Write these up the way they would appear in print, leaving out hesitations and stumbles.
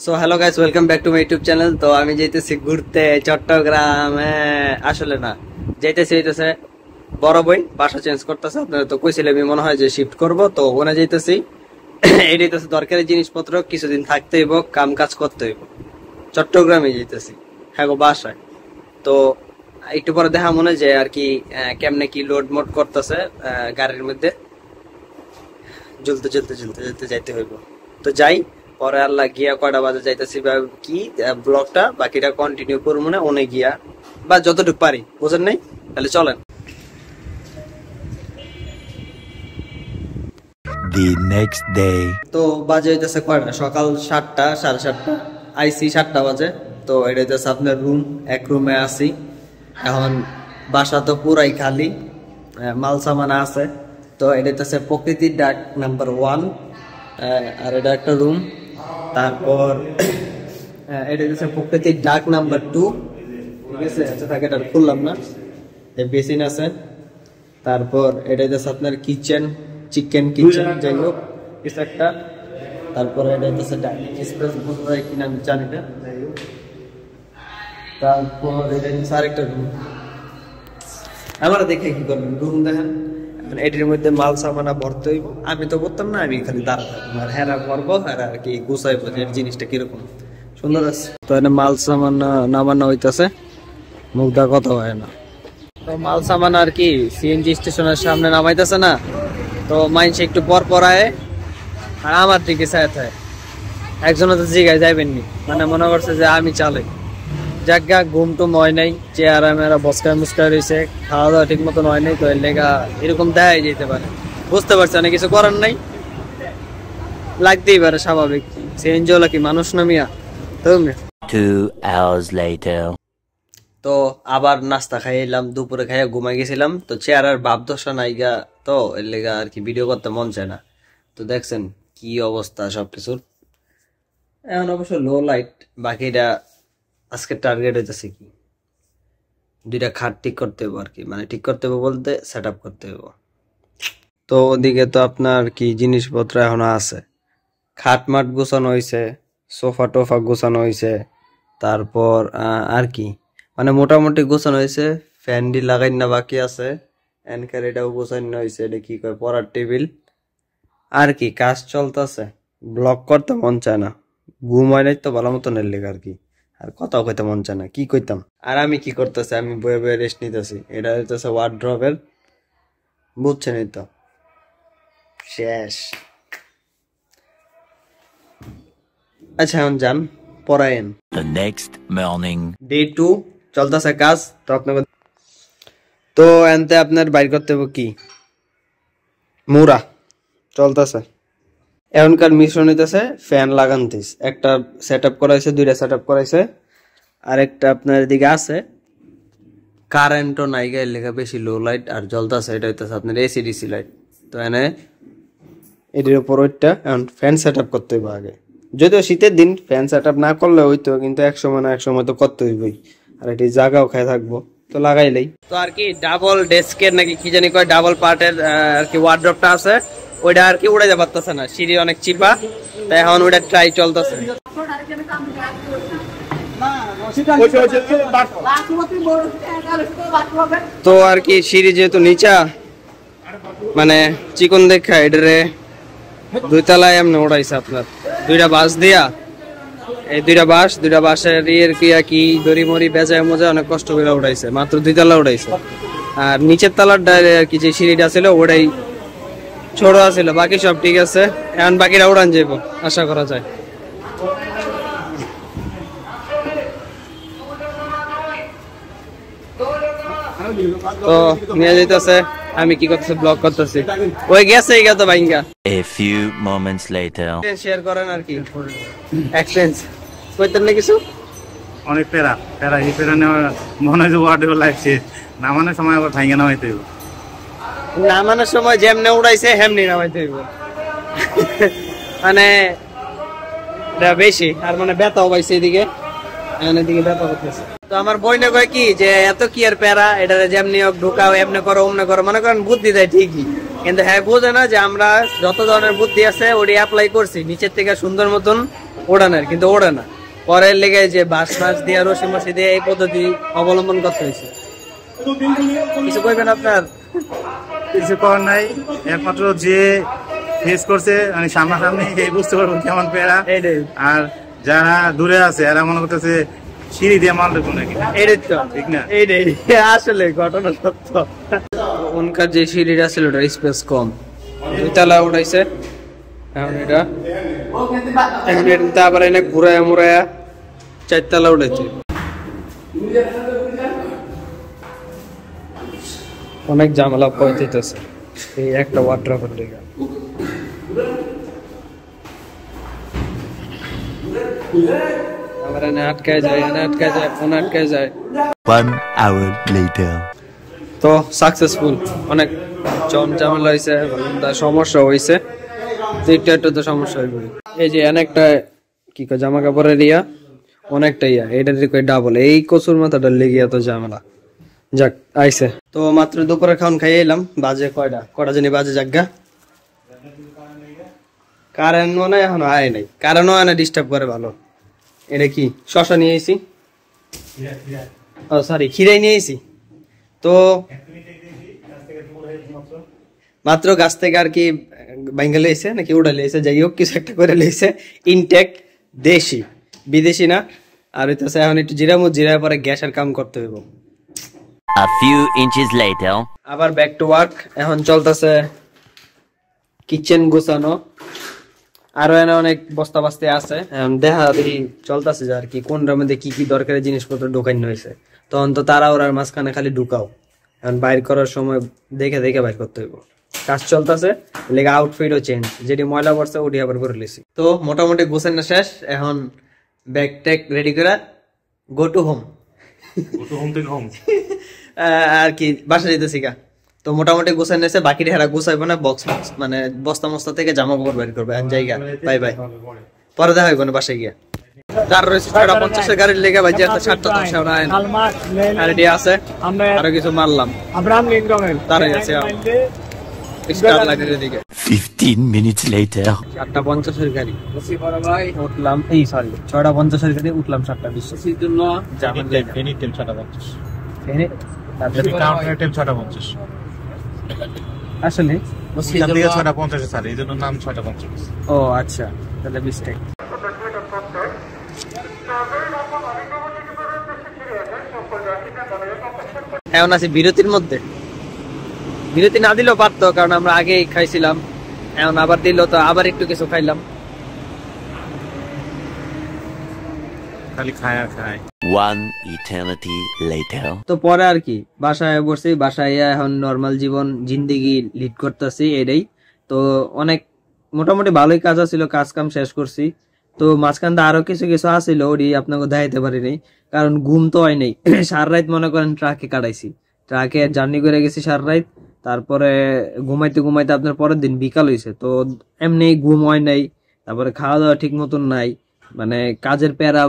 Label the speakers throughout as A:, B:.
A: So hello guys, welcome back to my YouTube channel. তো আমি যাইতেছি ঘুরতে চট্টগ্রামে, আসলে না যাইতেছি হইতেছে বড় বোন বাসা চেঞ্জ করতেছে। আপনারা তো কইছিলেন আমি মনে হয় যে শিফট করব, তো ওখানে যাইতেছি। এইটাই তো দরকারি জিনিসপত্র কিছুদিন থাকতে হইব, কাম কাজ করতে হইব। চট্টগ্রামে যাইতেছি, হ্যাঁ গো বাসায়। তো একটু পরে দেখা মনে যায় আর কি কেমনে কি লোড মোড করতেছে গাড়ির মধ্যে, ঝুলতে ঝুলতে ঝুলতে ঝুলতে যাইতে হইব। তো যাই, পরে আল্লাহ গিয়া কয়টা বাজে যাইতেছি বা কি ব্লগটা বাকিটা কন্টিনিউ করবো না ওনে গিয়া, বা যতটুকু পারি, বুঝেন নাই? তাহলে চলেন।
B: The next day.
A: তো বাজে হইতেছে কয়টা, সকাল 7টা 7:30 আইসি 7টা বাজে। তো এটা হইতেছে আপনার রুম, এক রুমে আছি এখন। বাসা তো পুরাই খালি, মাল সামান আছে। তো এটা হইতেছে প্রকৃতির ডাক নাম্বার 1, আর এটা একটা রুম। তারপর এটা হচ্ছে প্রকৃতির ডাক নাম্বার 2, ঠিক আছে? আচ্ছা থাকে, এটা খুললাম না, বেসিন আছে। তারপর এটা হচ্ছে আপনার কিচেন, চিকেন কিচেন, যাই হোক কিছু একটা। তারপরে এটা হচ্ছে ডাইনিং স্পেস, বলতে কিনা আমি জানি না, যাই হোক। তারপর এটা হচ্ছে আরেকটা রুম। আমরা দেখে কি করবেন, রুম দেখেন। এটির মধ্যে মাল সামানা ভরতে হইব। আমি তো করতাম না, আমি খালি দাঁড়া থাকবো আর হেরা করবো, হেরা আর কি গুছাইবো যে জিনিসটা কিরকম সুন্দর আছে। তো এনে মাল সামান নামানো হইতেছে, মুখটা কথা হয় না। তো মাল সামান আর কি সিএনজি স্টেশনের সামনে নামাইতেছে না, তো মাইন্স একটু পর পরায় আর আমার দিকে চায় থাকে। একজনের তো জিগায় যাইবেননি, মানে মনে করছে যে আমি চালাই। জায়গা ঘুম টুম হয় নাই, চেয়ার মেয়েরা বসকায় মুস্কায় রয়েছে, খাওয়া দাওয়া ঠিক মতন হয় নাই। তো এর লেগা এরকম দেখাই যেতে পারে, বুঝতে পারছি অনেক কিছু করার নাই, লাগতেই পারে, স্বাভাবিক। সিএনজি হলো কি মানুষ না মিয়া?
B: 2 hours later.
A: তো আবার নাস্তা খাই এলাম, দুপুরে খাইয়া ঘুমাই গেছিলাম। তো চেয়ার আর ভাব দশা নাইগা, তো এর লেগা আর কি ভিডিও করতে মন চায় না। তো দেখছেন কি অবস্থা সবকিছুর। এখন অবশ্য লো লাইট, বাকিটা আজকে টার্গেট হইতেছে কি 2টা খাট ঠিক করতে হবে আর কি, মানে ঠিক করতে হবে বলতে সেট আপ করতে হবে। তো ওদিকে তো আপনার কি জিনিসপত্র এখনো আছে, খাট মাট গোছানো হয়েছে, সোফা টোফা গোছানো হয়েছে। তারপর আর কি মানে মোটামুটি গোছানো হয়েছে। ফ্যানডি লাগাই না বাকি আছে, এনকার এটাও গোছানো হয়েছে। এটা কি কয়, পড়ার টেবিল আর কি কাজ চলতেছে। ব্লগ করতে মন চায় না, ঘুম হয় নাই তো ভালো মতন এর লেগে আর কি, আর কথাও কইতে মন চায় না, কি কইতাম। আর আমি কি করতেছি, আমি বয়ে বয়ে রেস্ট নিতেছি। এটা হইতেছে ওয়ার্ড্রবের, বুঝছেনই তো। শেষ। আচ্ছা এখন যান পড়ায়েন।
B: The next morning.
A: ডে 2 চলতেছে কাজ। তো আপনাকে তো এনতে আপনার বাইর করতে হবে কি মুরা চলতেছে। এখনকার মিশ্রণ হইতেছে ফ্যান লাগানতিস, একটা সেট আপ করাইছে, 2টা সেট আপ করাইছে, আর একটা আপনার এদিকে আছে। কারেন্টও নাই গায়ে লেখা, বেশি লো লাইট আর জ্বলতেছে। এটা হইতেছে আপনার এসিডিসি লাইট। তো এনে এটির উপর ওইটা এখন ফ্যান সেট আপ করতে হইব আগে। যদিও শীতের দিন ফ্যান সেট আপ না করলে হইতো, কিন্তু এক সময় না এক সময় তো করতে হইবই। আর এটি জায়গাও খায় থাকবো, তো লাগাইলেই। তো আর কি ডাবল ডেস্কের নাকি কি জানি কয়, ডাবল পার্টের আর কি ওয়ার্ড্রপটা আছে, ওইটা আর কি উড়ে যা পারতেছে না, সিঁড়ি অনেক চিপা। তাই এখন ওইটা ট্রাই চলতেছে। তো আর কি সিঁড়ি যেহেতু নিচা, মানে চিকন দেখা এটারে 2 তলায় এমনি উড়াইছে আপনার 2টা বাঁশ দিয়া। এই 2টা বাঁশের ইয়ের কি দড়ি মরি বেজায় মজা অনেক কষ্ট করে উঠাইছে, মাত্র 2 তলা উঠাইছে। আর নিচের তলার আর কি যে সিঁড়িটা ছিল ওটাই ছোট আছিল, বাকি সব ঠিক আছে। এখন বাকিটা উড়ান যাইব আশা করা যায়। তো নিয়ে যাইতেছে, আমি কি করতেছি, ব্লগ করতেছি। ওই গেছে এই তো বাইঙ্গা।
B: A few moments later.
A: Share করেন আর কি এক্সপেরিয়েন্স কইতেন না কিছু।
C: অনেক প্যারা এই প্যারা নেওয়া মনে হয় যে ওয়ার্ডে লাগছে, নামানোর সময় আবার ভাইঙ্গা নামাইতে হইব।
A: নামানোর সময় যেমনে উড়াইছে হেমনি নামাইতে হইব, মানে বেশি। আর মানে ব্যথাও পাইছে এদিকে, এদিকে ব্যথা করতেছে। তো আমার বইনে কয় কি যে এত কি আর প্যারা, এটা যেমনি হোক ঢুকাও, এমনি করো অমনে করো, মনে করেন বুদ্ধি দেয় ঠিকই, কিন্তু হ্যাঁ বোঝে না যে আমরা যত ধরনের বুদ্ধি আছে ওটি অ্যাপ্লাই করছি নিচের থেকে সুন্দর মতন ওড়ানোর, কিন্তু ওড়ে না। পরের লেগে যে বাঁশ মাছ দিয়ে রশি মশি দিয়ে এই পদ্ধতি অবলম্বন করতে হয়েছে। কিছু কইবেন আপনার?
C: কিছু করার নাই, একমাত্র যে ফেস করছে মানে সামনাসামনি এই বুঝতে পারবো কেমন পেয়ারা। আর যারা দূরে আছে এরা মনে করতেছে সিঁড়ি দিয়ে মাল ঢুকুন নাকি,
A: এটাই তো
C: ঠিক না?
A: এইটাই আসলে ঘটনা সত্য। ওনকার যে সিঁড়িটা ছিল ওটার স্পেস কম, 2 তলা উঠাইছে। এখন এটা আবার এনে ঘুরায় মুড়ায়া 4 তলা উঠেছে। অনেক ঝামেলা পড়তেছে এই একটা ওয়াটার লেগে। আবার এনে আটকায় যায়, ফোন আটকায় যায়।
B: 1 hour later.
A: তো সাকসেসফুল, অনেক ঝামেলা হয়েছে, সমস্যা হয়েছে, একটু তো সমস্যা হইবে। এই যে অনেকটা কি কয় জামা কাপড়ের ইয়া অনেকটা ইয়া, এটা ডাবল এই কচুর মাথাটা লেগে এত ঝামেলা। যাক আইছে তো মাত্র দুপুরে খাওয়ান খাইয়ে এলাম। বাজে কটা জানি বাজে জাগা। কারেন্ট মনে হয় এখন আয় নাই, কারেন্টও হয় না, ডিস্টার্ব করে ভালো। এটা কি শশা নিয়ে এসি, ও সরি খিরাই নিয়ে এসি। তো মাত্র গাছ থেকে আর কি বাইঙ্গা লেছে নাকি উড়া লেছে, যাই হোক কিছু একটা করে লেছে। ইনটেক দেশি, বিদেশি না। আর হইতেছে এখন একটু জিরা পরে গ্যাসের কাম করতে হইব।
B: A few inches later.
A: আবার ব্যাক টু ওয়ার্ক। এখন চলতেছে কিচেন গুছানো, আরো এনে অনেক বস্তা বাস্তে আছে। এখন দেখা দেখি চলতেছে যে আর কি কোনটার মধ্যে কি কি দরকারি জিনিসপত্র ঢুকানো হয়েছে। তখন তো তারা ওরার মাঝখানে খালি ঢুকাও, এখন বাইর করার সময় দেখে বাইর করতে হইব। কাজ চলতেছে, লেগে আউটফিটও চেঞ্জ, যেটি ময়লা পড়ছে ওটি আবার করে লিছি। তো মোটামুটি গোছানো শেষ, এখন ব্যাগ ট্যাগ রেডি করে গো টু হোম আর কি বাসা যেতেছি গা। তো মোটামুটি গোছাই নিয়েছে, বাকি হেরা গোছাইবো না, বক্স মানে বস্তা মস্তা থেকে জামা কাপড় বের করবে জায়গা। বাই বাই, পরে দেখা হইব না বাসায় গিয়া। তার রয়েছে 6:50 গাড়ির লেগে বাজে 7:10 রেডি আছে। আরো কিছু মারলাম তারাই আছে
B: 15 minutes later.
A: 7:50 গাড়ি উঠলাম, এই সরি 6:50 গাড়ি উঠলাম 7:20। আসলে
C: 6:50 এই জন্য নাম 6:50।
A: ও আচ্ছা, তাহলে মিস্টেক। এখন আছি বিরতির মধ্যে। বিরতি না দিলেও পারতো, কারণ আমরা আগেই খাইছিলাম। এখন আবার দিল তো আবার একটু কিছু খাইলাম।
C: খালি খায় আর খায়।
B: 1 eternity later.
A: তো পরে আর কি বাসায় বসছি, বাসায় এখন নর্মাল জীবন জিন্দেগি লিড করতেছি এটাই। তো অনেক মোটামুটি ভালোই কাজ আছিল, কাজ কাম শেষ করছি। তো মাঝখান আরো কিছু আছিল, ওটি আপনাকে দেখাইতে পারিনি কারণ ঘুম তো হয় নাই। সারা রাত মনে করেন ট্রাকে কাটাইছি, ট্রাকে জার্নি করে গেছি সারা রাত। তারপরে ঘুমাইতে আপনার পরের দিন বিকাল হয়েছে, তো এমনি ঘুম হয় নাই। তারপরে খাওয়া দাওয়া ঠিক মতন নাই, মানে কাজের প্যারা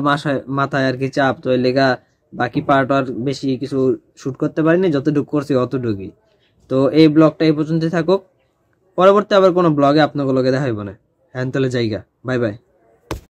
A: মাথায় আর কি চাপ, তো এর লেগা বাকি পার্ট আর বেশি কিছু শুট করতে পারিনি, যতটুকু করছি অতটুকুই। তো এই ব্লগটা এই পর্যন্ত থাকুক, পরবর্তী আবার কোনো ব্লগে আপনাকে দেখা হইব না। হ্যাঁ তাহলে জায়গা, বাই বাই।